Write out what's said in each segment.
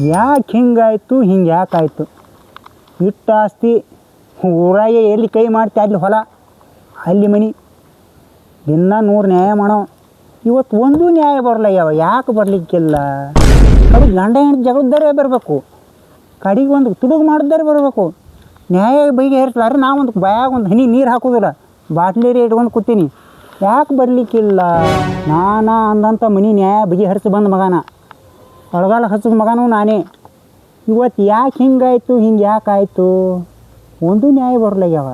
ಯಾಕೆ ಹಿಂಗಾಯ್ತು, ಹಿಂಗೆ ಯಾಕಾಯ್ತು? ಇಟ್ಟು ಆಸ್ತಿ ಊರಾಗೆ ಎಲ್ಲಿ ಕೈ ಮಾಡ್ತಿ ಅಲ್ಲಿ ಹೊಲ, ಅಲ್ಲಿ ಮನೆ, ದಿನ 100 ನ್ಯಾಯ ಮಾಡೋ. ಇವತ್ತು ಒಂದು ನ್ಯಾಯ ಬರಲಾಗ್ಯಾವ. ಯಾಕೆ ಬರಲಿಕ್ಕಿಲ್ಲ? ಕಡೆಗೆ ಗಂಡ ಹೆಂಡತಿ ಜಗಳದಾರೆ ಬರಬೇಕು, ಕಡೆಗೆ ಒಂದು ತುಡುಗು ಮಾಡಿದಾರೆ ಬರಬೇಕು. ನ್ಯಾಯ ಬಗೆಹರಿಸ್ಲಾರೆ ನಾವೊಂದು ಬಾಯಾಗ ಒಂದು ಹನಿ ನೀರು ಹಾಕೋದಿಲ್ಲ, ಬಾಟ್ಲಿ ಇಟ್ಕೊಂಡು ಕೂತೀನಿ. ಯಾಕೆ ಬರಲಿಕ್ಕಿಲ್ಲ? ನಾನಾ ಅಂದಂಥ ಮನೆ ನ್ಯಾಯ ಬಗೆಹರಿಸಿ ಬಂದ ಮಗನ, ಒಳಗಾಲ ಹಚ್ಚಿದ ಮಗನೂ ನಾನೇ. ಇವತ್ತು ಯಾಕೆ ಹಿಂಗಾಯ್ತು, ಹಿಂಗೆ ಯಾಕಾಯ್ತು? ಒಂದು ನ್ಯಾಯ ಬರಲಾಗ್ಯಾವ.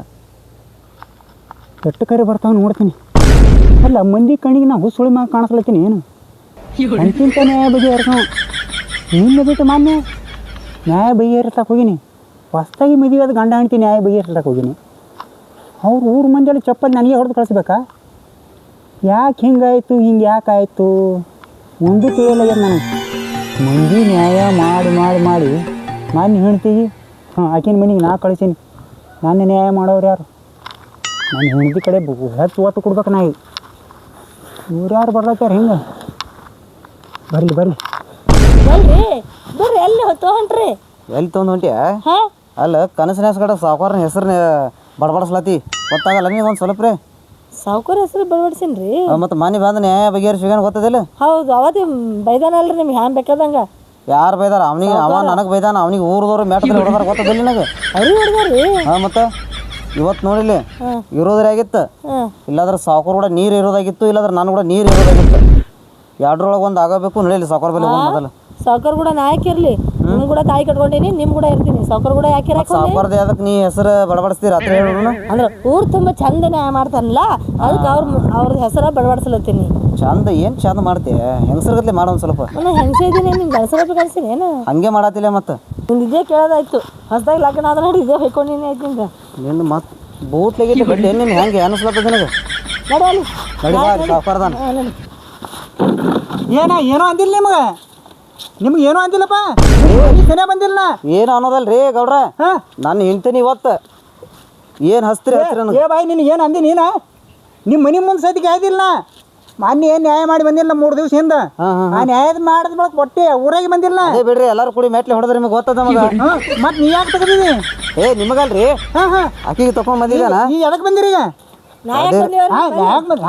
ಎಷ್ಟು ಕರೆ ಬರ್ತಾವೆ ನೋಡ್ತೀನಿ. ಅಲ್ಲ, ಮಂದಿ ಕಣ್ಣಿಗೆ ನಾ ಹುಸುಳಿ ಮ್ಯಾಗ ಕಾಣಿಸ್ಲತ್ತೀನಿ ಏನು? ಅಂತಿಂತ ನ್ಯಾಯ ಬಗೆಹರಿಸೋ ನಿನ್ನ ಬಿಟ್ಟು ಮಾನ್ಯ ನ್ಯಾಯ ಬಗೆಹರಿಸಕ್ಕೆ ಹೋಗಿನಿ. ಹೊಸ್ದಾಗಿ ಮದುವೆ ಗಂಡ ಹೆಂಡ್ತಿ ನ್ಯಾಯ ಬಗೆಹರಿಸಕ್ಕೆ ಹೋಗಿನಿ. ಅವ್ರು ಊರು ಮಂದಿಯಲ್ಲಿ ಚಪ್ಪಲಿ ನನಗೆ ಹೊಡೆದು ಕಳಿಸ್ಬೇಕಾ? ಯಾಕೆ ಹಿಂಗಾಯ್ತು, ಹಿಂಗೆ ಯಾಕಾಯ್ತು? ಒಂದು ತಿಳಿಯಲಾಗ್ಯದ ನನಗೆ. ಮಂದಿ ನ್ಯಾಯ ಮಾಡಿ ಮಾಡಿ ಮಾಡಿ ನಾನು ಹೆಣ್ತಿಗೆ ಆಕಿನ ಮನೆಗೆ ನಾ ಕಳಿಸೀನಿ. ನಾನು ನ್ಯಾಯ ಮಾಡೋರು ಯಾರು? ನಾನು ಹೆಣ್ತಿ ಕಡೆ ಹೆಚ್ಚು ಒತ್ತು ಕೊಡ್ಬೇಕು. ನಾ ಇವ್ರು ಯಾರು ಬರ್ಲಾಕ್ಯಾರ ಹಿಂಗೆ? ಬರಲಿ ಬರಲಿ ಬರ್ರಿ. ಎಲ್ಲಿ ತೊಗೊಂಡ್ರಿ? ಎಲ್ಲಿ ತೊಗೊಂಡು ಹೊಂಟಿಯ? ಅಲ್ಲ, ಕನಸಿನ ಕಡೆ ಸಾವುಕಾರನ ಹೆಸರು ಬಡಬಡಿಸ್ಲತ್ತಿ ಗೊತ್ತಾಗಲ್ಲ ನೀವು ಒಂದು ಸ್ವಲ್ಪ ರೀ? ಸಾವುಕಾರ ಹೆಸರು ಬಡಬಡಿಸಿನ್ರಿ. ಮತ್ತು ಮನೆ ಬಂದು ನ್ಯಾಯ ಬಗೆಹರಿಸಿಗೇನು ಗೊತ್ತದಿಲ್ಲ? ಹೌದು, ಅವತ್ತೇ ಬೈದಾನಲ್ರಿ ನಿಮ್ಗೆ ಹ್ಯಾಂಗ ಬೇಕಾದಂಗ. ಯಾರು ಬೈದಾರ? ಅವನಿಗೆ ಅವ ನನಗೆ ಬೈದಾನ. ಅವನಿಗೆ ಊರದವ್ರು ಮ್ಯಾಟದಲ್ಲಿ ಹೊಡೆದಾರ ಗೊತ್ತದಿಲ್ಲ ನನಗೆ? ಅವ್ರಿಗೆ ಹೊಡೆದಾರ್ರಿ? ಹಾಂ, ಮತ್ತು ಇವತ್ತು ನೋಡಿಲಿ ಇರೋದ್ರೆ ಆಗಿತ್ತು. ಇಲ್ಲಾದ್ರೆ ಸಾವುಕಾರ ಕೂಡ ನೀರು ಇರೋದಾಗಿತ್ತು, ಇಲ್ಲಾದ್ರೆ ನಾನು ಕೂಡ ನೀರು ಇರೋದಾಗಿತ್ತು. ಎರಡರೊಳಗೆ ಒಂದು ಆಗಬೇಕು. ನಡೀಲಿ ಸಾವುಕಾರ ಬೆಲೆ ಮೊದಲು. ಸಾವುಕಾರ ಕೂಡ ನಾ ಯಾಕಿರ್ಲಿ? ನಿಮ್ ಕೂಡ ತಾಯಿ ಕಟ್ಕೊಂಡಿನಿ, ನಿಮ್ ಕೂಡ ಇರ್ತೀನಿ. ಸಾವುಕಾರ ಕೂಡ ಯಾಕೆ ಸಾವುಕಾರದೇ ಅದಕ್ಕೆ ನೀ ಹೆಸರು ಬಡಬಡಿಸ್ತೀರ ಹತ್ರ ಹೇಳೋಣ. ಅಂದ್ರೆ ಊರು ತುಂಬ ಚಂದ ನ್ಯಾಯ ಮಾಡ್ತಾನಲ್ಲ, ಅದಕ್ಕೆ ಅವ್ರದ್ದು ಹೆಸರ ಬಡಬಡಿಸ್ಲತ್ತೀನಿ. ಚಂದ ಏನು ಚಂದ ಮಾಡ್ತೀಯ? ಹೆಂಗಸರ್ಗತ್ಲೆ ಮಾಡೋ ಒಂದು ಸ್ವಲ್ಪ. ನಾನು ಹೆಂಗಸ ಇದ್ದೀನಿ, ನಿಮ್ಗೆ ಗಣಸರಪ್ಪ ಕಳ್ಸಿನಿ ಏನು? ಹಂಗೆ ಮಾಡತ್ತಿಲ್ಲ ಮತ್ತೆ ನಿಂದು ಇದೇ ಕೇಳೋದಾಯ್ತು. ಹೊಸದಾಗಿ ಲಗ್ನ ಆದ್ರೆ ನೋಡಿ ಇದೇ ಹೊಯ್ಕೊಂಡಿನಿ ಆಯ್ತಿಂದ. ನಿನ್ನ ಮತ್ತೆ ಬೂಟ್ಲೆಗಿಟ್ಟು ಗಡ್ಡೆ ನಿನ್ನ ಹೆಂಗೆ ಅನಿಸ್ಲತ್ತ ನಿನಗೆ? ನಡಿ ನಡಿ ಸಾವುಕಾರದಾನ. ಏನೋ ಅಂದಿಲ್ಲ ನಿಮ್ಗೆ ಏನೋ ಅಂದಿಲ್ಲಪ್ಪ. ಸರಿಯ ಬಂದಿಲ್ಲ. ಏನು ಅನ್ನೋದಲ್ರಿ ಗೌಡ್ರ, ನಾನು ಹೇಳ್ತೀನಿ ಇವತ್ತು ಏನು ಹಸ್ತ್ರಿ ಹಸ್ತ್ರಿ ನನಗೆ. ಏ ಬಾಯ್, ನಿನಗೆ ಏನು ಅಂದಿ ನೀನ? ನಿಮ್ಮ ಮನೆ ಮುಂದೆ ಸತಿಗೆ ಆಯ್ದಿಲ್ಲ. ಮೊನ್ನೆ ಏನು ನ್ಯಾಯ ಮಾಡಿ ಬಂದಿಲ್ಲ 3 ದಿವಸ ಹಿಂದೆ. ಆ ನ್ಯಾಯದ ಮಾಡಿದ ಬಳಕ ಒಟ್ಟೆ ಊರಾಗಿ ಬಂದಿಲ್ಲ. ಅದೇ ಬಿಡ್ರಿ, ಎಲ್ಲರೂ ಕೂಡಿ ಮೆಟ್ಲೆ ಹೊಡೆದ್ರೆ ನಿಮಗೆ ಗೊತ್ತದ ಮಗ. ಮತ್ತೆ ನೀ ಯಾಕೆ ತಗೊಂಡಿನಿ? ನಿಮಗಲ್ರಿ, ಆಕಿಗೆ ತಗೊಂಡ್ ಬಂದಿದ್ದಾನ. ಈಗ ಎದಕ್ಕೆ ಬಂದಿರಿ? ಈಗ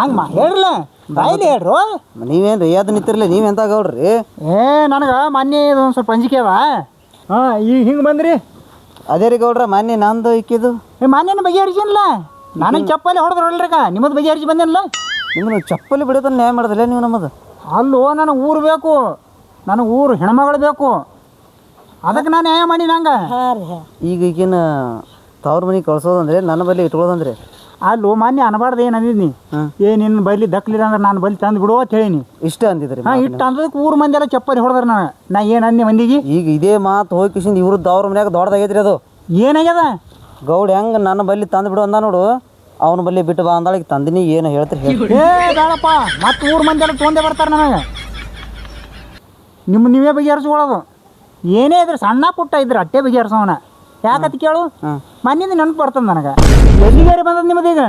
ಹಂಗೆ ಹೇಳ್ರಲ್ಲ, ಬಾಯಿಲಿ ಹೇಳ್ರು. ನೀವೇನ್ರಿ ಅದು ನಿಂತಿರ್ಲಿ, ನೀವೆಂತ ಗೌಡ್ರಿ? ನನಗೆ ಮೊನ್ನೆ ಒಂದು ಸ್ವಲ್ಪ ಅಂಜಿಕೆ ಅವ. ಈಗ ಹಿಂಗೆ ಬಂದ್ರಿ? ಅದೇ ರೀ ಗೌಡ್ರ, ಮೊನ್ನೆ ನಂದು ಇಕ್ಕಿದ್ದು ಮೊನ್ನೆ ಬಗೆಹರಿಸಿಲ್ಲ. ನನಗೆ ಚಪ್ಪಲಿ ಹೊಡೆದ್ರಲ್ರಿಗ, ನಿಮ್ಮದು ಬಗೆಹರಿಸಿ ಬಂದಿಲ್ಲ. ನಿಮ್ಮನ್ನು ಚಪ್ಪಲಿ ಬಿಡೋದನ್ನ ನ್ಯಾಯ ಮಾಡೋದಿಲ್ಲ ನೀವು ನಮ್ಮದು. ಅಲ್ಲೋ, ನನಗೆ ಊರು ಬೇಕು, ನನಗೆ ಊರು ಹೆಣ್ಮಗಳು ಬೇಕು, ಅದಕ್ಕೆ ನಾನು ನ್ಯಾಯ ಮಾಡಿ ನಂಗೆ. ಈಗ ಈಗಿನ ತವ್ರ ಮನೆಗೆ ಕಳ್ಸೋದಂದ್ರೆ ನನ್ನ ಬಳಿ ಇಟ್ಕೊಳ್ಳೋದಂದ್ರೆ ಅಲ್ಲೋ, ಮೊನ್ನೆ ಅನ್ಬಾರ್ದು ಏನು ಅಂದಿದ್ನಿ? ನಿನ್ನ ಬೈಲಿ ದಕ್ಲಿಲ್ಲ ಅಂದ್ರೆ ನಾನು ಬಲಿ ತಂದು ಬಿಡುವ ಅಂತ ಹೇಳೀನಿ. ಇಷ್ಟ ಅಂದಿದ್ರಿ? ಇಟ್ಟು ಅಂದದಕ್ಕೆ ಊರು ಮಂದಿ ಎಲ್ಲ ಚಪ್ಪಲಿ ಹೊಡೆದ್ರೆ ನಾ ಏನು ಅಂದಿ ಮಂದಿಗೆ? ಈಗ ಇದೇ ಮಾತು ಹೋಗಿ ಕಿಶಿಂದ ಇವ್ರದ್ದು ಅವ್ರ ಮನ್ಯಾಗ ದೊಡ್ಡದಾಗೈತ್ರಿ. ಅದು ಏನಾಗ್ಯದ? ಗೌಡ್ ಹೆಂಗೆ ನನ್ನ ಬಲ್ಲಿ ತಂದು ಬಿಡು ಅಂದ ನೋಡು, ಅವನ ಬಲ್ಲಿ ಬಿಟ್ಟು ಬಾ ಅಂದಾಳಿಗೆ ತಂದಿನಿ. ಏನು ಹೇಳ್ತೀರಿ ಹೇಳಿ? ಬೇಡಪ್ಪ, ಮತ್ತೆ ಊರು ಮಂದಿ ಎಲ್ಲ ತೊಂದೇ ಬರ್ತಾರೆ ನನಗೆ. ನೀವೇ ಬಗೆಹರಿಸ್ಕೊಳ್ಳೋದು. ಏನೇ ಇದ್ರೆ ಸಣ್ಣ ಪುಟ್ಟ ಇದ್ರೆ ಅಟ್ಟೆ ಬಗೆಹರಿಸೋಣ. ಯಾಕತ್ ಕೇಳು, ಮನೆಯಿಂದ ನೆನಪು ಬರ್ತದೆ ನನಗೆ. ಎಲ್ಲಿಗಾರಿ ಬಂದದ ನಿಮ್ಮದೀಗ?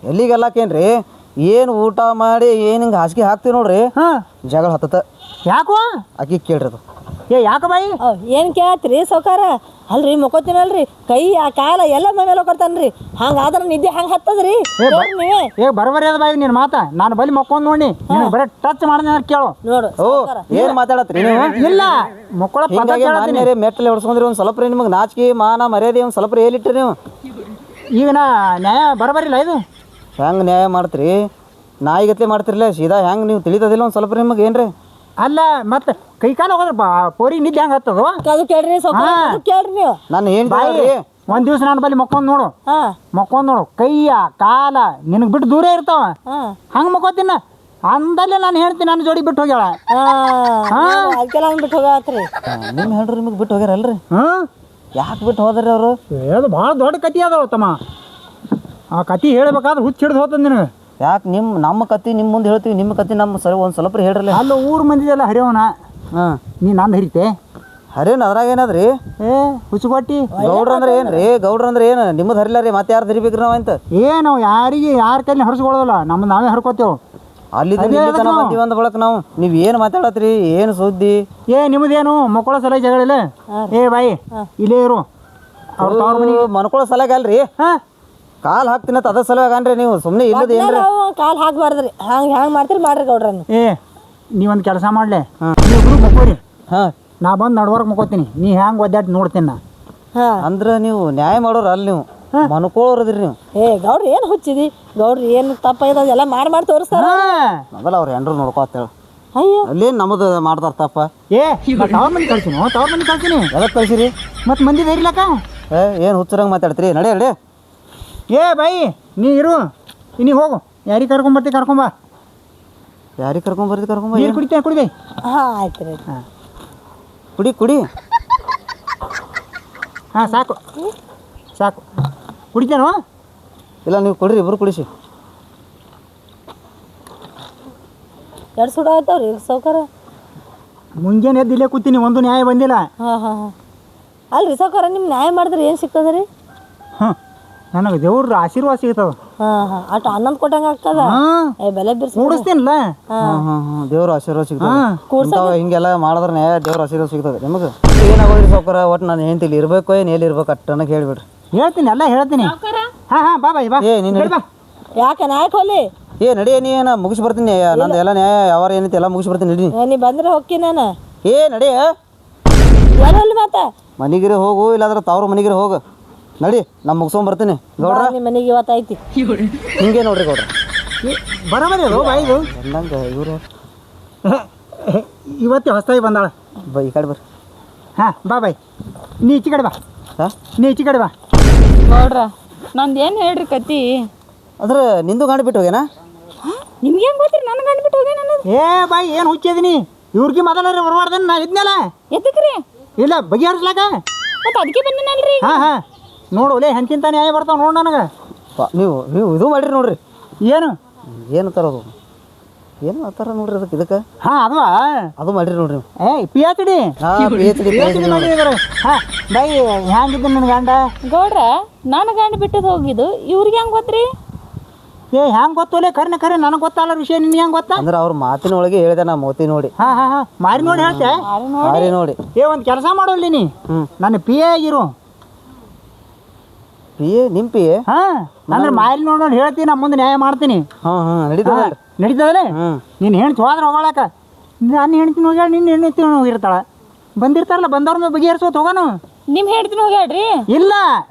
ಎಲ್ಲಿಗೆಲ್ಲಕೇನ್ರಿ, ಏನು ಊಟ ಮಾಡಿ ಏನು ಹಿಂಗೆ ಹಾಸಿಗೆ ಹಾಕ್ತೀವಿ ನೋಡ್ರಿ, ಜಗಳ ಹತ್ತತ. ಯಾಕೋ ಆಕಿ ಕೇಳ್ರಿ ಅದು. ಯಾಕ ಬಾಯಿ? ಏನು ಕೇಳತ್ರಿ ಸಾವುಕಾರ? ಅಲ್ರಿ ಮಕ್ಕೋತೀನಲ್ರಿ, ಕೈ ಆ ಕಾಲ ಎಲ್ಲ ಮೇಲೆ ಹೋಗ್ತಾನ್ರಿ. ಹಂಗಾದ್ರೆ ನಿದ್ದೆ ಹೆಂಗೆ ಹತ್ತದ್ರಿ? ಬರಬರಿ ಅದ ಬಾಯಿ ನಿನ್ನ ಮಾತ. ನಾನು ಬಲಿ ಮಕ್ಕೊಂಡ್ ನೋಡಿ ಬರೀ ಟಚ್ ಮಾಡಿದ ಕೇಳು ನೋಡು. ಏನು ಮಾತಾಡತ್ರಿ ನೀವು? ಇಲ್ಲ ಮಕ್ಕಳ ಮೆಟ್ಟಲೆ ಹೊಡ್ಸ್ಕೊಂಡ್ರಿ. ಒಂದು ಸ್ವಲ್ಪ ರೀ ನಿಮಗೆ ನಾಚಿಕೆ ಮಾನ ಮರ್ಯಾದೆ ಒಂದು ಸ್ವಲ್ಪ ಹೇಳಿಟ್ರಿ ನೀವು. ಈಗ ನ್ಯಾಯ ಬರಬರಿಲ್ಲ ಇದು. ಹೆಂಗೆ ನ್ಯಾಯ ಮಾಡ್ತೀರಿ? ನಾಯಿಗತ್ಲೆ ಮಾಡ್ತಿರ್ಲಿಲ್ಲ ಸೀದಾ. ಹೆಂಗೆ ನೀವು ತಿಳಿತದಿಲ್ಲ ಒಂದು ಸ್ವಲ್ಪ ನಿಮಗೆ ಏನ್ರಿ? ಅಲ್ಲ, ಮತ್ತೆ ಕೈ ಕಾಲ ಹೋದ್ರೆ ಪೋರಿ ನಿದ್ದೆ ಹೆಂಗೆ ಹತ್ತದು? ಅದು ಕೇಳ್ರಿ ಕೇಳ್ರಿ ನೀವು. ನಾನು ಏನು ಒಂದ್ ದಿವ್ಸ ನಾನು ಬಲ್ಲಿ ಮಕ್ಕೊಂಡ್ ನೋಡು, ಕೈಯ ಕಾಲ ನಿನಗೆ ಬಿಟ್ಟು ದೂರ ಇರ್ತಾವ. ಹಂಗೆ ಮಕ್ಕೋತೀನ ಅಂದಲ್ಲೇ ನಾನು ಹೇಳ್ತೀನಿ, ನನ್ನ ಜೋಡಿ ಬಿಟ್ಟು ಹೋಗ್ಯಾಳ. ಅದಕ್ಕೆಲ್ಲ ಹಂಗೆ ಬಿಟ್ಟು ಹೋಗ್ಯಾತ್ರಿ. ನಿಮ್ಮ ಹೇಳ್ರಿ ನಿಮಗೆ ಬಿಟ್ಟು ಹೋಗ್ಯಾರಲ್ರಿ? ಯಾಕೆ ಬಿಟ್ಟು ಹೋದ್ರಿ ಅವರು? ಅದು ಭಾಳ ದೊಡ್ಡ ಕತಿ ಅದಾವ ತಮ್ಮ. ಆ ಕತಿ ಹೇಳ್ಬೇಕಾದ್ರೆ ಹುಚ್ಚ ಹಿಡ್ದು ಹೋತದ ನಿನಗೆ. ಯಾಕೆ ನಮ್ಮ ಕತ್ತಿ ನಿಮ್ಮ ಮುಂದೆ ಹೇಳ್ತೀವಿ, ನಿಮ್ಮ ಕತ್ತಿ ನಮ್ಮ ಒಂದು ಸ್ವಲ್ಪ ಹೇಳ್ರಲ್ಲ. ಅಲ್ಲ, ಊರು ಮಂದಿದೆಲ್ಲ ಹರಿಯವನ. ನೀ ನಂದು ಹರಿತೆ ಹರಿಯೋಣ? ಅದ್ರಾಗ ಏನದ್ರಿ? ಹುಚ್ಚುಗೊಟ್ಟಿ ಗೌಡ್ರ ಅಂದ್ರೆ ಏನ್ರಿ? ಗೌಡ್ರ ಅಂದ್ರೆ ಏನು? ನಿಮ್ಮದು ಹರಿಲ್ಲ ರೀ, ಮತ್ತೆ ಯಾರು ಹರಿಬೇಕ್ರಿ ನಾವು ಅಂತ? ನಾವು ಯಾರಿಗೆ ಯಾರ ಕೈಲಿ ಹರಿಸ್ಕೊಳ್ಳೋದಿಲ್ಲ, ನಾವೇ ಹರ್ಕೋತೇವೆ. ಅಲ್ಲಿ ತನ ಬಂದೀವಿ ಅಂದ ಬಳಕ ನಾವು ನೀವು ಏನು ಮಾತಾಡತ್ರಿ ಏನು ಸುದ್ದಿ ಏ ನಿಮ್ಮದೇನು ಮಕ್ಕಳ ಸಲ ಜಗಳಿಲ್ಲ ಏ ಬಾಯಿ ಇಲ್ಲೇ ಇರು ಅವ್ರ ತವ್ರ ಮನೆ ಮನ್ಕೊಳ್ಳೋ ಸಲಗ ಅಲ್ರಿ ಹಾಂ ಕಾಲ್ ಹಾಕ್ತೀನಿ ಅಂತ ಅದ ಸಲುವಾಗ ಅನ್ರಿ ನೀವು ಸುಮ್ಮನೆ ಇಲ್ಲದ ಏನ್ರಿ ಕಾಲು ಹಾಕ್ಬಾರ್ದ್ರಿ ಹ್ಯಾಂಗೆ ಮಾಡ್ತೀರಿ ಮಾಡ್ರಿ ಗೌಡ್ರನ್ನು. ಏ ನೀವೊಂದು ಕೆಲಸ ಮಾಡ್ಲೆ ನೀವಿಬ್ರು ಮಕ್ಕೋರಿ ಹಾಂ ನಾ ಬಂದು ನಡ್ವರ್ಗೆ ಮಕ್ಕೋತೀನಿ ನೀ ಹ್ಯಾಂಗೆ ಒದ್ದಾಟಿ ನೋಡ್ತೀನಿ ನಾ ಹಾಂ ಅಂದ್ರೆ ನೀವು ನ್ಯಾಯ ಮಾಡೋರು ಅಲ್ಲಿ ನೀವು ಮನ್ಕೊಳ್ಳೋರದ್ರಿ ನೀವು ಏ ಗೌಡ್ರಿ ಏನು ಹುಚ್ಚಿದಿ ಗೌಡ್ರಿ ಏನು ತಪ್ಪಾಗಿದೆ ಎಲ್ಲ ಮಾಡಿ ತೋರಿಸ್ತಾರ. ಮೊದಲ ಅವ್ರು ಹೆಂಡ್ರು ನೋಡ್ಕೋತೇಳ ಅಯ್ಯೋ ಅಲ್ಲೇನು ನಮ್ಮದು ಮಾಡ್ತಾರ ತಪ್ಪ ಏ ತವ್ರ ಮನೆ ಕಳ್ಸಿನಿ ತವ್ರ ಮನೆ ಕಳ್ಸಿನಿ ಎದಕ್ಕೆ ಕಳ್ಸಿರಿ ಮತ್ತು ಮಂದಿ ಧೈರ್ಯಲಕ್ಕ ಏನು ಹುಚ್ಚರಂಗೆ ಮಾತಾಡ್ತೀರಿ ನಡಿ ನಡಿ ಏ ಬಾಯಿ ನೀ ಇರು ನೀ ಹೋಗು ಯಾರಿಗೆ ಕರ್ಕೊಂಬರ್ತಿ ಕರ್ಕೊಂಬ ಯಾರಿಗೆ ಕರ್ಕೊಂಬರ್ರಿ ನೀರು ಕುಡಿತೇನೆ ಕುಡಿದೆ ಹಾಂ ಆಯ್ತು ರೀ. ಹಾಂ ಕುಡಿ ಹಾಂ ಸಾಕು ಸಾಕು ಕುಡಿತೇನೋ ಇಲ್ಲ ನೀವು ಕೊಡ್ರಿ ಇಬ್ರು ಕುಡಿಸಿ ಎರಡು ಸುಡ ಆಯ್ತಾವ್ರಿ ಸೌಕರ. ಮುಂಜಾನೆ ಎದ್ದು ಇಲ್ಲೇ ಕೂತೀನಿ ಒಂದು ನ್ಯಾಯ ಬಂದಿಲ್ಲ ಹಾಂ ಹಾಂ ಹಾಂ ಅಲ್ರಿ ಸೌಕರ ನಿಮ್ಮ ನ್ಯಾಯ ಮಾಡಿದ್ರೆ ಏನು ಸಿಗ್ತದೆ ರೀ? ಹಾಂ ನನಗೆ ದೇವ್ರ ಆಶೀರ್ವಾದ ಸಿಗ್ತದ ಹಾಂ ಹಾಂ ಅಷ್ಟು ಆನಂದ ಕೊಟ್ಟಂಗೆ ಆಗ್ತದ. ಹಾಂ ಏ ಬೆಲೆ ಬಿರ್ಸಿ ಕೂಡಿಸ್ತೀನಲ್ಲ ಹಾಂ ದೇವ್ರ ಆಶೀರ್ವಾದ ಸಿಗ್ತದೆ ಹಾಂ ಹಿಂಗೆಲ್ಲ ಮಾಡಿದ್ರೆ ನ್ಯಾಯ ದೇವ್ರ ಆಶೀರ್ವಾದ ಸಿಗ್ತದೆ ನಿಮಗೆ ಏನಾಗೋದ್ರಿ ಸಾವ್ಕಾರ ಒಟ್ಟು ನಾನು ಹೆಂತಿಲ್ಲಿ ಇರ್ಬೇಕು ಏನು ಎಲ್ಲಿ ಇರ್ಬೇಕು ಅಷ್ಟು ನನಗೆ ಹೇಳಿಬಿಡ್ರಿ ಹೇಳ್ತೀನಿ ಎಲ್ಲ ಹೇಳ್ತೀನಿ ಹಾಂ ಹಾಂ ಬಾ ಬಾಯ್ ಬಾ ಏ ನೀನು ಬಾ ಯಾಕೆ ನ್ಯಾಯಕ್ಕೆ ಹೋಲಿ? ಏ ನಡಿ ನೀ ಏನು ಮುಗಿಸಿ ಬರ್ತೀನಿ ನಂದು ಎಲ್ಲ ನ್ಯಾಯ ಯಾವ ಏನೈತಿ ಎಲ್ಲ ಮುಗಿಸಿ ಬರ್ತೀನಿ ನಡಿ ನೀ ಬಂದ್ರೆ ಹೋಗಿ ನಾನು ಏ ನಡಿ ಎಲ್ಲಲ್ಲಿ ಮತ್ತೆ ಮನೆಗಿರಿ ಹೋಗು ಇಲ್ಲಾಂದ್ರೆ ತವ್ರ ಮನೆಗಿರಿ ಹೋಗು ನಡಿ ನಾ ಮುಗಿಸ್ಕೊಂಬರ್ತೀನಿ ಗೌಡ್ರ ನಿಮ್ಮ ಮನೆಗೆ ಇವತ್ತು ಐತಿ. ಹಿಂಗೆ ನೋಡ್ರಿ ಗೌಡ್ರ ಬರೋಬರಿ ಅದು ಬಾಯಿದು ಎಲ್ಲಂಗೆ ಇವರು ಇವತ್ತೇ ಹೊಸದಾಗಿ ಬಂದಾಳ ಈ ಕಡೆ ಬರ್ರಿ ಹಾಂ ಬಾ ಬಾಯ್ ನೀ ಈಚೆ ಕಡೆ ಬಾ ಹಾಂ ನೀ ಈಚೆ ಕಡೆ ಬಾ ಗೌಡ್ರ ನಂದು ಏನು ಹೇಳ್ರಿ ಕತಿ ಅಂದ್ರೆ ನಿಂದು ಗಾಡಿ ಬಿಟ್ಟು ಹೋಗ್ಯಾನ ನಿಮ್ಗೆ ಹೆಂಗೆ ಗೊತ್ತಿರಿ ನನ್ನ ಗಂಡು ಬಿಟ್ಟು ಹೋಗಿ ನಾನು ಏ ಬಾಯ್ ಏನು ಹುಚ್ಚಿದೀನಿ ಇವ್ರಿಗೆ ಮೊದಲ ಬರಬಾರ್ದನ್ನ ನಾ ಇದ್ನಲ್ಲ ಎದಕ್ರಿ ಇಲ್ಲ ಬಗೆಹರಿಸ್ಲಾಕ ಮತ್ತೆ ಅದಕ್ಕೆ ಬಂದಿನಲ್ರಿ ಹಾಂ ಹಾಂ ನೋಡು ಒಲೆ ಹೆಂತಿಂತ ನ್ಯಾಯ ಬರ್ತಾವ ನೋಡು ನನಗೆ ನೀವು ಇದು ಮಾಡಿರಿ ನೋಡ್ರಿ ಏನು ಏನು ತರೋದು ಏನು ಆ ಥರ ನೋಡ್ರಿ ಅದಕ್ಕೆ ಇದಕ್ಕೆ ಹಾಂ ಅದ್ವಾ ಅದು ಮಾಡಿರಿ ನೋಡ್ರಿ ನೀವು ಏಯ್ ಪಿ ಎಚ್ ಡಿ ಹಾಂ ಪಿ ಎಚ್ ಡಿ ಮಾಡಿದ್ರು ಹಾಂ ಬಾಯ್ ಹ್ಯಾಂಗಿದ್ದು ನನ್ನ ಗಂಡ ಗೌಡ್ರ ನನ್ನ ಗಂಡು ಬಿಟ್ಟದ್ದು ಹೋಗಿದ್ದು ಇವ್ರಿಗೆ ಹೆಂಗೆ ಗೊತ್ತ್ರಿ? ಏ ಹ್ಯಾಂಗೆ ಗೊತ್ತೋಲೆ ಕರ್ನೆ ಕರೆ ನನಗೆ ಗೊತ್ತಲ್ಲ ವಿಷಯ ನಿನ್ಗೆ ಹೆಂಗೆ ಗೊತ್ತಾ ಅಂದ್ರೆ ಅವ್ರ ಮಾತಿನ ಒಳಗೆ ಹೇಳಿದೆ ನಾ ಮೋತಿ ನೋಡಿ ಹಾಂ ಹಾಂ ಹಾಂ ಮಾರಿ ನೋಡಿ ಹೇಳ್ತೆ ಮಾರಿ ನೋಡಿ ಏ ಒಂದು ಕೆಲಸ ಮಾಡೋಲ್ಲಿ ನೀ ನನ್ನ ಪಿ ಎ ಆಗಿರು ಪಿ ಎ ನಿಮ್ಮ ಪಿ ಎ ಹಾಂ ಅಂದ್ರೆ ಮಾರಿ ನೋಡಿ ಹೇಳ್ತೀನಿ ನಾ ಮುಂದೆ ನ್ಯಾಯ ಮಾಡ್ತೀನಿ ಹಾಂ ನಡೀತದೆ ನಡೀತದಲ್ಲೇ ನೀನು ಹೆಣ್ತಿ ಹೋದ್ರೆ ಹೋಗೋಳಕ ನಾನು ಹೆಣ್ತೀನಿ ಹೋಗ್ಯಾಳ ನಿನ್ನ ಹೆಣ್ತಿ ಹೋಗಿರ್ತಾಳೆ ಬಂದಿರ್ತಾರಲ್ಲ ಬಂದವ್ರನ್ನ ಬಗೆಹರಿಸೋದು ಹೋಗೋಣ ನಿಮ್ಮ ಹೇಳ್ತೀನಿ ಹೋಗ್ಯಾಡ್ರಿ ಇಲ್ಲ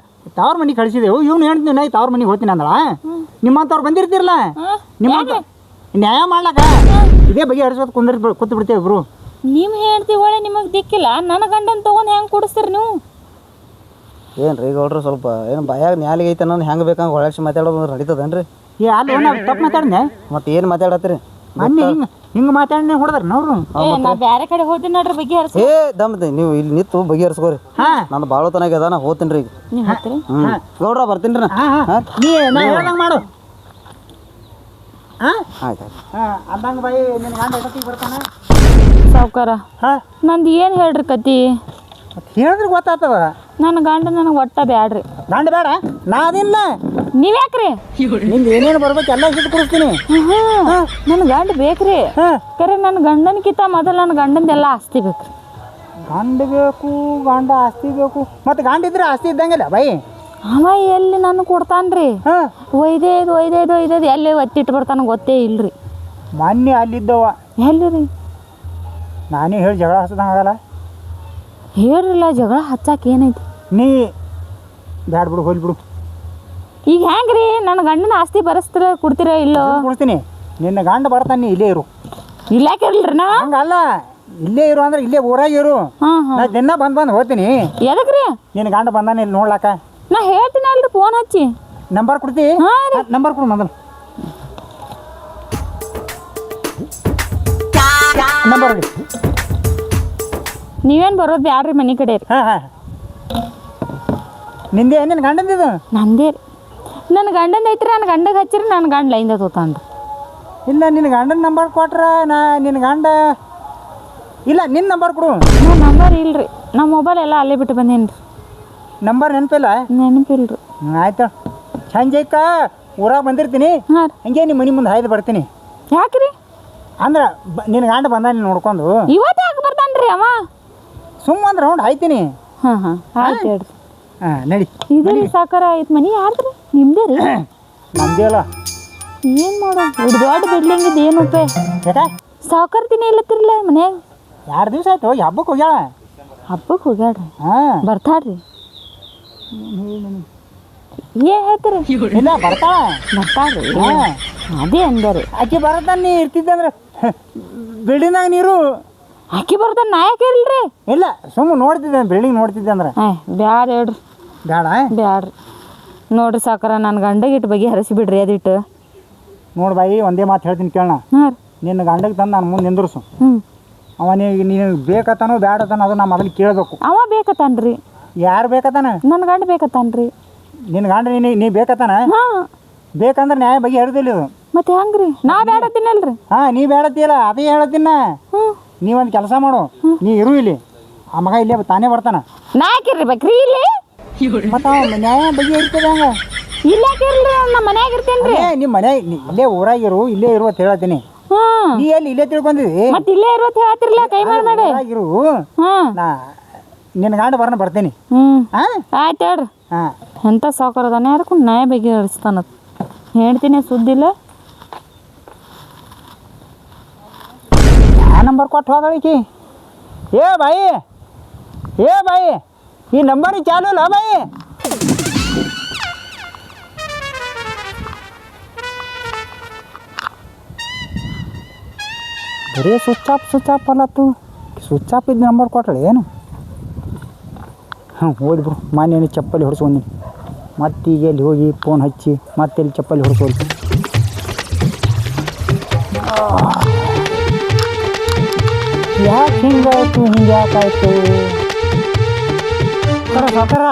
ತವ್ರ ಮನೆಗೆ ಕಳಿಸಿದೆವು ಇವ್ನು ಹೇಳ್ತೀನಿ ನಾ ತವ್ರ ಮನೆಗೆ ಹೋಗ್ತೀನಿ ಅಂದಳ ನಿಮ್ಮಂಥವ್ರು ಬಂದಿರ್ತಿರಲ್ಲ ನಿಮ್ಮಂತ ನ್ಯಾಯ ಮಾಡ್ಲಕ್ಕ ಇದೇ ಬಗೆಹರಿಸೋದು ಕೂತು ಬಿಡ್ತೇವೆ ಇಬ್ರು ನಿಮ್ಮ ಹೇಳ್ತಿ ಒಳ್ಳೆ ನಿಮಗೆ ದಿಕ್ಕಿಲ್ಲ ನನ್ನ ಗಂಡನ ತೊಗೊಂಡು ಹೆಂಗೆ ಕೊಡಿಸ್ತೀರಿ ನೀವು? ಏನು ರೀ ಗೌಡ್ರು ಸ್ವಲ್ಪ ಏನು ಭಯಾಗ ನ್ಯಾಲಿಗೆ ಐತೆ ನಾನು ಹೆಂಗೆ ಬೇಕಂಗೆ ಒಳಗೆ ಮಾತಾಡೋದು ನಡೀತದೇನು ರೀ ಏ ಅಲ್ಲಿ ತಪ್ಪು ಮಾತಾಡ್ದೆ ಮತ್ತೆ ಏನು ಮಾತಾಡತ್ತೀರಿ ಮೊನ್ನೆ ಹಿಂಗೆ ಮಾತಾಡಿ ಹೊಡೆದ್ರ ನೋಡ್ರು ನಾ ಬೇರೆ ಕಡೆ ಹೋಗ್ತೀನಿ ನೋಡ್ರಿ ಬಗ್ಗೆ ಹರಿಸಿ. ಏ ದಮ್ದೆ ನೀವು ಇಲ್ಲಿ ನಿಂತು ಬಗೆಹರಿಸ್ಕೋರಿ ಹಾಂ ನಾನು ಭಾಳ ತನಾಗ ಅದ ನಾ ಹೋಗ್ತೀನಿ ರೀ ಈಗ ನೀವು ಹೋಗ್ತೀರಿ? ಗೌಡ್ರ ಬರ್ತೀನಿ ರೀ ಹಾಂ ಹಾಂ ನೀ ನಾ ಹೇಳ್ದಂಗೆ ಮಾಡು ಹಾಂ ಆಯ್ತು ಹಾಂ ಅಂದಂಗೆ ಬಾಯಿ ನಿನ್ನ ಗಂಡ ಎಷ್ಟೊತ್ತಿಗೆ ಬರ್ತಾನೆ ಸಾವ್ಕಾರ ಹಾಂ ನಂದು ಏನು ಹೇಳ್ರಿ ಕತಿ? ಹೇಳಿದ್ರೆ ಗೊತ್ತಾಗ್ತದ ನನ್ನ ಗಂಡ ನನಗೆ ಒಟ್ಟ ಬ್ಯಾಡ್ರಿ. ಗಂಡ ಬೇಡ ನಾ ಅದಿಲ್ಲ ನೀವ್ಯಾಕ್ರಿ? ನಿಂದು ಏನೇನು ಬರ್ಬೇಕು ಎಲ್ಲ ಸಿಟ್ಟು ಕೊಡಿಸ್ತೀನಿ ನನ್ನ ಗಂಡ ಬೇಕ್ರಿ. ಹಾಂ ಕರೆ ನನ್ನ ಗಂಡನಕ್ಕಿಂತ ಮೊದಲು ನನ್ನ ಗಂಡಂದೆಲ್ಲ ಆಸ್ತಿ ಬೇಕ್ರಿ. ಗಂಡ ಬೇಕು ಗಂಡ ಆಸ್ತಿ ಬೇಕು ಮತ್ತು ಗಂಡ ಇದ್ರೆ ಆಸ್ತಿ ಇದ್ದಂಗಿಲ್ಲ ಬಾಯಿ ಅವ ಎಲ್ಲಿ ನಾನು ಕೊಡ್ತಾನ್ರಿ? ಹಾಂ ಒಯ್ದೇದು ಎಲ್ಲಿ ಒತ್ತಿಟ್ಟು ಬರ್ತಾನ ಗೊತ್ತೇ ಇಲ್ರಿ. ಮೊನ್ನೆ ಅಲ್ಲಿದ್ದವ ಎಲ್ಲಿ ರೀ? ನಾನೇ ಹೇಳಿ ಜಗಳ ಹಚ್ಚದಂಗೆ ಆಗಲ್ಲ ಹೇಳ್ರಿಲ್ಲ ಜಗಳ ಹಚ್ಚಾಕ ಏನೈತಿ? ನೀ ಬ್ಯಾಡ ಬಿಡು ಹೋಲಿ ಬಿಡು ಈಗ ಹೆಂಗ್ರಿ ನನ್ನ ಗಂಡನ ಆಸ್ತಿ ಬರೆಸ್ತೀರ ಕೊಡ್ತೀರ ಇಲ್ಲೋ? ಕೊಡ್ತೀನಿ ನಿನ್ನ ಗಂಡ ಬರ್ತಾನೆ ಇಲ್ಲೇ ಇರು. ಇಲ್ಲಾಕಿರಲ್ರಿ ನಾ ಹಂಗಲ್ಲ ಇಲ್ಲೇ ಇರು ಅಂದ್ರೆ ಇಲ್ಲೇ ಊರಾಗ ಇರು. ನಾ ದಿನ ಬಂದು ಹೋಗ್ತೀನಿ. ಎದಕ್ರಿ? ನಿನ್ನ ಗಂಡ ಬಂದಾನೆ ಇಲ್ಲಿ ನೋಡ್ಲಾಕ. ನಾ ಹೇಳ್ತೀನಿ ಅಲ್ರಿ ಫೋನ್ ಹಚ್ಚಿ. ನಂಬರ್ ಕೊಡ್ತಿ? ನಂಬರ್ ಕೊಡು ಮೊದಲು. ನಂಬರ್ ಕೊಡಿ. ನೀವೇನು ಬರೋದು ಬ್ಯಾಡ್ರಿ ಮನೆ ಕಡೆ ರೀ. ಹಾಂ ಹಾಂ ನಿಂದೆ ನಿನ್ನ ಗಂಡಂದಿದು? ನಂದೇ ರೀ. ನನ್ನ ಗಂಡಂದ ಐತ್ರಿ. ನನ್ನ ಗಂಡಗೆ ಹಚ್ಚಿರಿ ನನ್ನ ಗಂಡ ಲೈನ್ದ ತೋತಾನ್ರಿ. ಇಲ್ಲ ನಿನ್ನ ಗಂಡನ ನಂಬರ್ ಕೊಟ್ರ ನಾ ನಿನ್ನ ಗಂಡ ಇಲ್ಲ ನಿನ್ನ ನಂಬರ್ ಕೊಡು. ನನ್ನ ನಂಬರ್ ಇಲ್ರಿ. ನಮ್ಮ ಮೊಬೈಲ್ ಎಲ್ಲ ಅಲ್ಲೇ ಬಿಟ್ಟು ಬಂದೇನಿ ರೀ. ನಂಬರ್ ನೆನಪಿಲ್ಲ? ನೆನಪಿಲ್ರಿ. ಆಯ್ತು ಸಂಜೆಕ ಊರಾಗ ಬಂದಿರ್ತೀನಿ. ಹಾಂ ರೀ. ಹಂಗೆ ನಿಮ್ಮ ಮನೆ ಮುಂದೆ ಹಾಯ್ದು ಬರ್ತೀನಿ. ಯಾಕ್ರಿ ಅಂದ್ರೆ ನಿನ್ನ ಗಂಡ ಬಂದ ನೀನು ನೋಡ್ಕೊಂಡು ಇವತ್ತು ಯಾಕೆ ಬರ್ತಾನ್ರಿ ಅವ ಸುಮ್ಮ ಒಂದು ರೌಂಡ್ ಆಯ್ತೀನಿ. ಹಾಂ ಆಯ್ತು ಹೇಳ್ರಿ. ಹಾಂ ನಡಿ. ಇದು ರೀ ಸಾಕಾರ ಐತೆ ಮನೆ ಯಾರ್ದ್ರಿ ನಿಮ್ದೇ ರೀ? ನಮ್ದೇ ಅಲ್ಲ. ಏನು ಮಾಡೋ ಇದು ದೊಡ್ಡ ಬಿಲ್ಡಿಂಗ್ ಇದು ಏನು ಉಪಯೋಗ? ಯಾಕೆ ಸಾವುಕಾರ ದಿನ ಇಲ್ಲತ್ತಿರಲ್ಲ ಮನ್ಯಾಗ 2 ದಿವಸ ಆಯ್ತು ಹಬ್ಬಕ್ಕೆ ಹೋಗ್ಯಾಳ. ಹಬ್ಬಕ್ಕೆ ಹೋಗ್ಯಾಡ್ರಿ ಹಾಂ ಬರ್ತಾಡ್ರಿ. ಏನು ಹೇಳ್ತೀರಿ? ಇಲ್ಲ ಬರ್ತಾಳ. ಬರ್ತಾಡ್ರಿ ಹಾಂ ಅದೇ ಅಂದರಿ. ಆಕೆ ಬರತ್ತಾನೆ ನೀ ಇರ್ತಿದ್ದಂದ್ರೆ ಬಿಲ್ಡಿಂಗ್ನಾಗ ನೀರು ಆಕಿ ಬರ್ತಾನೆ ನಾ ಯಾಕೆ ಇಲ್ರಿ? ಇಲ್ಲ ಸುಮ್ಮ ನೋಡ್ತಿದ್ದೆ ಬಿಲ್ಡಿಂಗ್ ನೋಡ್ತಿದ್ದೆ ಅಂದ್ರೆ ಬ್ಯಾಡ ಹೇಳ್ರಿ. ಬೇಡ ಬ್ಯಾಡ್ರಿ ನೋಡ್ರಿ ಸಾಕಾರ ನನ್ನ ಗಂಡಗೆ ಇಟ್ಟು ಬಗ್ಗೆ ಹರಸಿ ಬಿಡ್ರಿ ಅದಿಟ್ಟು. ನೋಡಿ ಬಾಯಿ ಒಂದೇ ಮಾತು ಹೇಳ್ತೀನಿ ಕೇಳೋಣ. ಹಾಂ ರೀ. ನಿನ್ನ ಗಂಡಗೆ ತಂದು ನಾನು ಮುಂದೆ ನಿಂದ್ರಸು. ಹ್ಞೂ ಅವನಿಗೆ ನೀನು ಬೇಕತ್ತಾನೋ ಬ್ಯಾಡತಾನೋ ಅದು ನಾ ಮೊದಲು ಕೇಳಬೇಕು. ಅವ ಬೇಕತ್ತಾನ್ರಿ. ಯಾರು ಬೇಕತ್ತಾನ? ನನ್ನ ಗಂಡ ಬೇಕತ್ತಾನ್ರಿ. ನಿನ್ನ ಗಂಡ ನೀ ಬೇಕತ್ತಾನ? ಹಾಂ ಬೇಕಂದ್ರೆ ನ್ಯಾಯ ಬಗ್ಗೆ ಹೇಳ್ದಿಲ್ಲ ಇದು. ಮತ್ತೆ ಹೆಂಗ್ರಿ ನಾ ಬೇಡತ್ತೀನಲ್ರಿ? ಹಾಂ ನೀ ಬೇಡತ್ತಿಯಲ್ಲ ಅದೇ ಹೇಳತ್ತೀನ. ಹ್ಞೂ ನೀವೊಂದು ಕೆಲಸ ಮಾಡು, ನೀ ಇರು ಇಲ್ಲಿ, ಆ ಮಗ ಇಲ್ಲೇ ತಾನೇ ಬರ್ತಾನ. ನಾ ಯಾಕಿರ್ಬೇಕ್ರಿ ಇಲ್ಲಿ? ಮತ್ತು ನ್ಯಾಯ ಬಗ್ಗೆ ಇರ್ತದೆ ಹಂಗೆ. ಇಲ್ಲ ಯಾಕಿರ್ಲಿ ನಮ್ಮ ಮನ್ಯಾಗ ಇರ್ತೇನ್ರಿ. ನಿಮ್ಮ ಮನೆ ಇಲ್ಲೇ ಊರಾಗಿರು, ಇಲ್ಲೇ ಇರು ಅಂತ ಹೇಳತ್ತೀನಿ. ಹ್ಞೂ ನೀ ಎಲ್ಲಿ ಇಲ್ಲೇ ತಿಳ್ಕೊಂಡಿದ್ದಿ? ಮತ್ತೆ ಇಲ್ಲೇ ಇರುವತ್ತು ಹೇಳ್ತಿರ್ಲ ಕೈ ಮಾಡಿ. ಊರಾಗಿರು. ಹ್ಞೂ ನಾ ನಿನ್ನ ಗಂಡ ಬರ್ತೀನಿ. ಹ್ಞೂ ಹಾಂ ಆಯ್ತು ಹೇಳ್ರಿ. ಹಾಂ ಎಂಥ ಸಾವುಕಾರದಾನೆ ಯಾರ್ಕೊಂಡು ನ್ಯಾಯ ಬಗ್ಗೆ ಹರಿಸ್ತಾನ ಹೇಳ್ತೀನಿ ಸುದ್ದಿಲ್ಲ. ಆ ನಂಬರ್ ಕೊಟ್ಟು ಹೋಗಳಿಕಿ. ಏ ಬಾಯಿ ಈ ನಂಬರ್ ಚಾಲು ಇಲ್ಲ ಬಾಯಿ. ಬರೀ ಸ್ವಿಚ್ ಆಫ್ ಅಲ್ಲತ್ತು. ಸ್ವಿಚ್ ಆಫ್ ಇದ್ದು ನಂಬರ್ ಕೊಟ್ಟಳೆ ಏನು? ಹಾಂ ಹೋಗಿ ಬಿಡು. ಮಾನ್ಯ ಚಪ್ಪಲಿ ಹೊಡ್ಸ್ಕೊಂಡಿ ಮತ್ತೀಗ ಎಲ್ಲಿ ಹೋಗಿ ಫೋನ್ ಹಚ್ಚಿ ಮತ್ತೆಲ್ಲಿ ಚಪ್ಪಲಿ ಹೊಡ್ಸೋದು. ಯಾಕೆ ಹಿಂಗಾಯ್ತು ಯಾಕಾಯ್ತು? ಸಾಕಾರ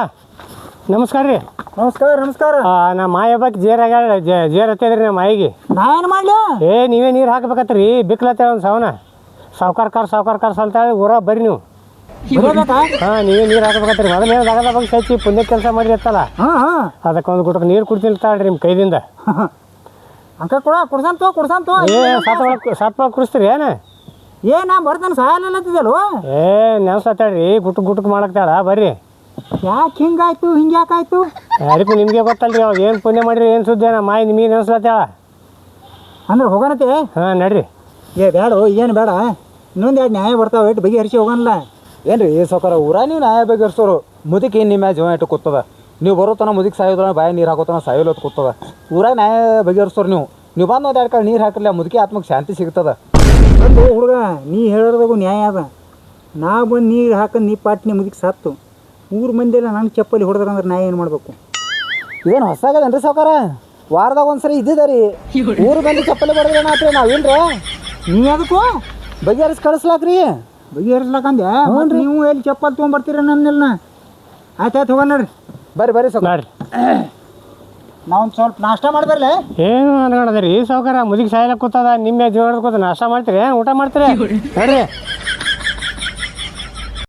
ನಮಸ್ಕಾರ ರೀ. ನಮಸ್ಕಾರ. ನಮ್ಮ ಮಾಯ ಬಗ್ಗೆ ಜೇರ್ ಹತ್ತದ್ರಿ ನಮ್ಮ ಮಾಯಿಗೆ. ನಾ ಏನು ಮಾಡಲಿ? ನೀವೇ ನೀರು ಹಾಕ್ಬೇಕತ್ರಿ ಬಿಕ್ಲತ್ತೇಳ ಒಂದು ಸಾವನ ಸಾವ್ಕಾರ ಕಾರ್ಸ್ ಅಂತೇಳಿ ಊರಾಗ ಬರ್ರಿ ನೀವು. ಹಾಂ ನೀವೇ ನೀರು ಹಾಕ್ಬೇಕತ್ರಿ. ಮೊದಲು ಏನು ದಗದ ಬಗ್ಗೆ ಹಚ್ಚಿ ಪುಣ್ಯ ಕೆಲಸ ಮಾಡಿರಿ ಇರ್ತಲ್ಲ ಅದಕ್ಕೆ ಒಂದು ಗುಟಕ್ಕೆ ನೀರು ಕುಡ್ತೀನಿ ತಾಳ್ರಿ ನಿಮ್ಮ ಕೈದಿಂದ. ಅಂಕ ಕುಡ್ಸಂತು ಸತ್ ಕುಡಿಸ್ತೀರಿ ಏನು? ನಾ ಬರ್ತಾನೆ ಸಾಯಲ್ಲತ್ತಿದ್ದಲ್ವ? ನೆನ್ಸತ್ತಾಳ್ರಿ ಗುಟಕ್ ಮಾಡಕ್ತಾಳ ಬರ್ರಿ. ಯಾಕೆ ಹಿಂಗಾಯ್ತು ಯಾಕಾಯ್ತು? ಯಾರಿಗೂ ನಿಮಗೆ ಗೊತ್ತಲ್ರಿ ಅವಾಗ ಏನು ಪುಣ್ಯ ಮಾಡಿರಿ ಏನು ಸುದ್ದಿ ನಮ್ಮ ಮಾಯಿ ನಿಮಗೆ ನೆನ್ಸ್ಲತ್ತಾಳ ಅಂದ್ರೆ ಹೋಗೋಣತೆ. ಹಾಂ ನಡ್ರಿ. ಬೇಡ ಏನು ಬೇಡ, ಇನ್ನೊಂದು 2 ನ್ಯಾಯ ಬರ್ತಾವೆ ಇಟ್ಟು ಬಗೆಹರಿಸಿ ಹೋಗೋಣಲ್ಲ. ಏನು ರೀ ಸಾವ್ಕಾರ ಊರ ನೀವು ನ್ಯಾಯ ಬಗೆಹರಿಸೋರು ಮುದುಕಿ ಏನು ನಿಮ್ಮ ಜೀವ ಇಟ್ಟು ಕೂತದ. ನೀವು ಬರೋತನ ಮುದುಕಿ ಸಾಯೋದನ ಬಾಯ ನೀರು ಹಾಕೋತನ ಸಾಯೋಲತ್ತು ಕೂತದ. ಊರಾಗ ನ್ಯಾಯ ಬಗೆಹರಿಸೋರು ನೀವು ಬಂದು ಒಂದು 2 ಕಾಳು ನೀರು ಹಾಕಿಲ್ಲ ಮುದುಕಿ ಆತ್ಮಕ್ಕೆ ಶಾಂತಿ ಸಿಗ್ತದ. ಅದು ಹುಡುಗ ನೀ ಹೇಳಿದಾಗು ನ್ಯಾಯ ಅದ. ನಾ ಬಂದು ನೀರು ಹಾಕಂದು ನೀ ಪಾಟ್ನಿ ಮುದುಕಿ ಸತ್ತು ಊರು ಮಂದಿಲ್ಲ ನನ್ನ ಚಪ್ಪಲಿ ಹೊಡೆದ್ರಂದ್ರೆ ನಾ ಏನು ಮಾಡಬೇಕು? ಇದೇನು ಹೊಸಾಗದೇನ್ರಿ ಸಾವ್ಕಾರ? ವಾರದಾಗ ಒಂದ್ಸರಿ ಇದ್ದಿದ್ದ ರೀ ಊರು ಬಂದು ಚಪ್ಪಲಿ ಬಡದ್ರೆ ಮಾತ್ರ ನಾವಿಲ್ರಿ ನೀ ಅದಕ್ಕೂ ಬಗೆಹರಿಸಿ ಕಳಿಸ್ಲಾಕ್ರಿ. ಬಗೆಹರಿಸ್ಲಕ್ಕಂದೆ ನೀವು ಎಲ್ಲಿ ಚಪ್ಪಲ್ ತೊಗೊಂಬರ್ತೀರ ನನ್ನೆಲ್ಲ. ಆಯ್ತು ಹೋಗೋಣ ನೋಡ್ರಿ. ಬರ್ರಿ ಸಾವ್ಕಾರ. ನಾವೊಂದು ಸ್ವಲ್ಪ ನಾಷ್ಟ ಮಾಡ್ಬರ್ಲೆ. ಏನು ಅನ್ಕೊಂಡದ್ರಿ ಸಾವ್ಕಾರ ಮುದುಕಿ ಸಾಯಲಕ್ಕೆ ಕೂತದ ನಿಮ್ಮ ಜೀವನ ಕೂತ ನಾಷ್ಟ ಮಾಡ್ತೀರಿ ಊಟ ಮಾಡ್ತೀರಿ? ನೋಡ್ರಿ